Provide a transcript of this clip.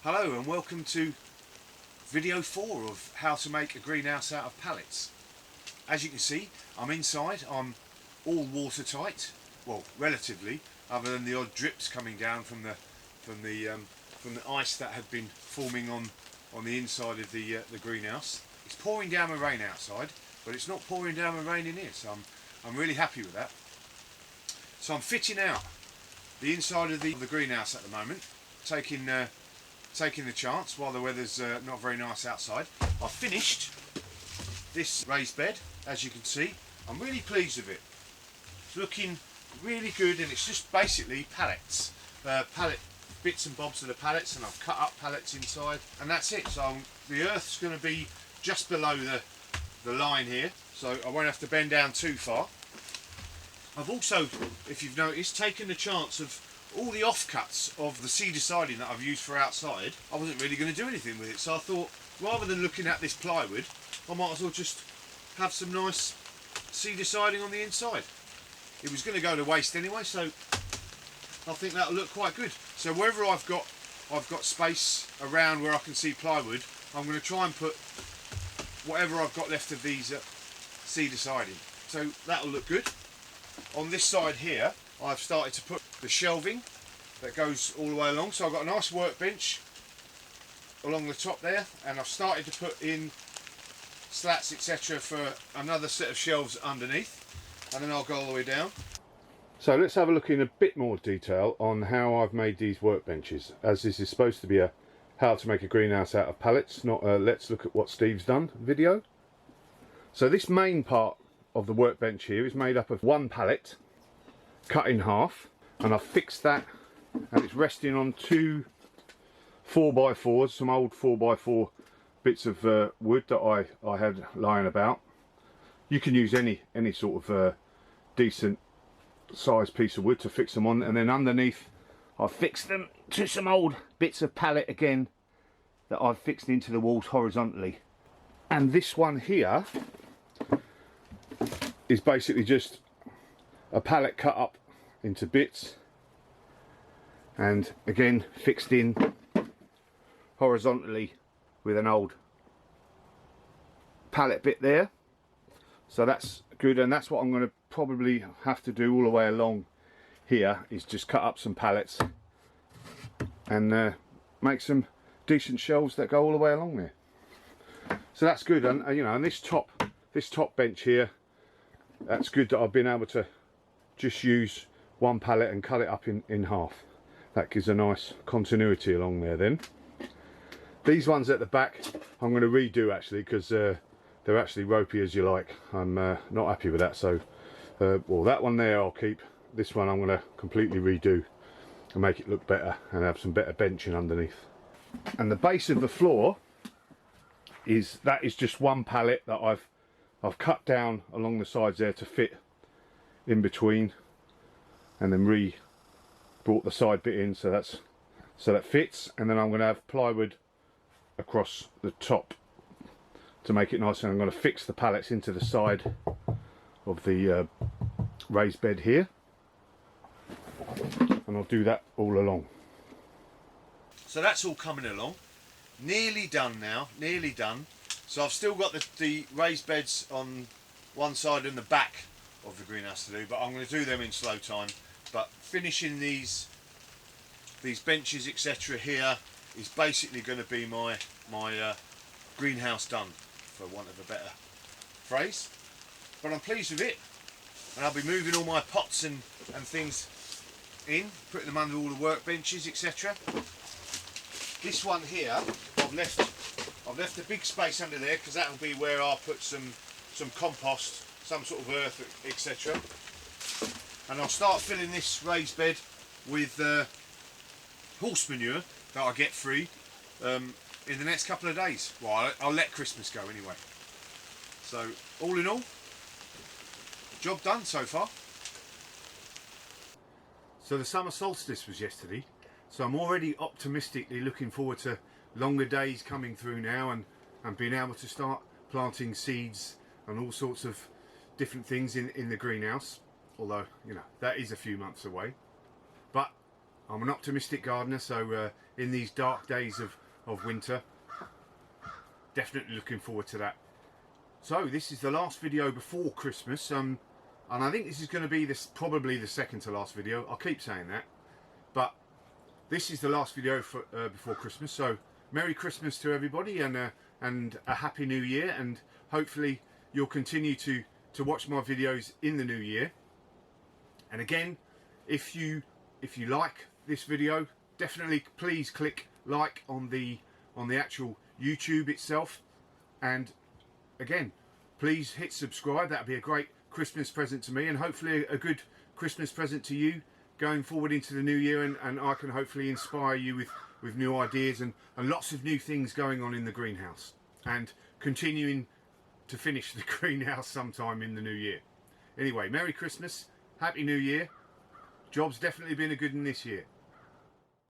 Hello and welcome to video 4 of how to make a greenhouse out of pallets. As you can see, I'm inside. I'm all watertight, well, relatively, other than the odd drips coming down from the ice that had been forming on the inside of the greenhouse. It's pouring down with rain outside, but it's not pouring down with rain in here, so I'm really happy with that. So I'm fitting out the inside of the greenhouse at the moment, taking the chance while the weather's not very nice outside. I've finished this raised bed, as you can see. I'm really pleased with it. It's looking really good, and it's just basically pallets, pallet bits and bobs of the pallets, and I've cut up pallets inside, and that's it. So the earth's going to be just below the line here, so I won't have to bend down too far. I've also, if you've noticed, taken the chance of all the offcuts of the cedar siding that I've used for outside. I wasn't really going to do anything with it, so I thought rather than looking at this plywood, I might as well just have some nice cedar siding on the inside. It was going to go to waste anyway, so I think that'll look quite good. So wherever I've got space around where I can see plywood, I'm going to try and put whatever I've got left of these cedar siding. So that'll look good. On this side here, I've started to put the shelving that goes all the way along. So I've got a nice workbench along the top there, and I've started to put in slats, etc., for another set of shelves underneath, and then I'll go all the way down. So let's have a look in a bit more detail on how I've made these workbenches, as this is supposed to be a how to make a greenhouse out of pallets, not a let's look at what Steve's done video. So this main part of the workbench here is made up of one pallet cut in half, and I've fixed that, and it's resting on two 4x4s, some old 4x4 bits of wood that I had lying about. You can use any sort of decent sized piece of wood to fix them on, and then underneath I've fixed them to some old bits of pallet again that I've fixed into the walls horizontally. And this one here is basically just a pallet cut up into bits and again fixed in horizontally with an old pallet bit there. So that's good, and that's what I'm going to probably have to do all the way along here, is just cut up some pallets and make some decent shelves that go all the way along there. So that's good. And you know, and this top bench here, that's good that I've been able to just use one pallet and cut it up in half. That gives a nice continuity along there. Then these ones at the back I'm going to redo, actually, because they're actually ropey as you like. I'm not happy with that, so well, that one there I'll keep. This one I'm going to completely redo and make it look better and have some better benching underneath. And the base of the floor is just one pallet that I've cut down along the sides there to fit in between, and then brought the side bit in so that fits, and then I'm going to have plywood across the top to make it nice, and I'm going to fix the pallets into the side of the raised bed here, and I'll do that all along. So that's all coming along, nearly done now, nearly done. So I've still got the raised beds on one side and the back of the greenhouse to do, but I'm going to do them in slow time. But finishing these benches, etc., here is basically going to be my greenhouse done, for want of a better phrase. But I'm pleased with it, and I'll be moving all my pots and things in, putting them under all the workbenches, etc. This one here, I've left a big space under there, because that'll be where I'll put some compost, some sort of earth, etc. And I'll start filling this raised bed with horse manure that I get free in the next couple of days. Well, I'll let Christmas go anyway. So all in all, job done so far. So the summer solstice was yesterday, so I'm already optimistically looking forward to longer days coming through now, and being able to start planting seeds and all sorts of different things in the greenhouse, although, you know, that is a few months away. But I'm an optimistic gardener, so in these dark days of winter, definitely looking forward to that. So this is the last video before Christmas, and I think this is going to be probably the second to last video. I'll keep saying that, but this is the last video for before Christmas. So Merry Christmas to everybody, and a Happy New Year, and hopefully you'll continue to watch my videos in the new year. And again, if you like this video, definitely please click like on the actual YouTube itself, and again, please hit subscribe. That'd be a great Christmas present to me, and hopefully a good Christmas present to you going forward into the new year, and I can hopefully inspire you with new ideas and lots of new things going on in the greenhouse, and continuing to finish the greenhouse sometime in the new year. Anyway, Merry Christmas, Happy New Year. Job's definitely been a good one this year.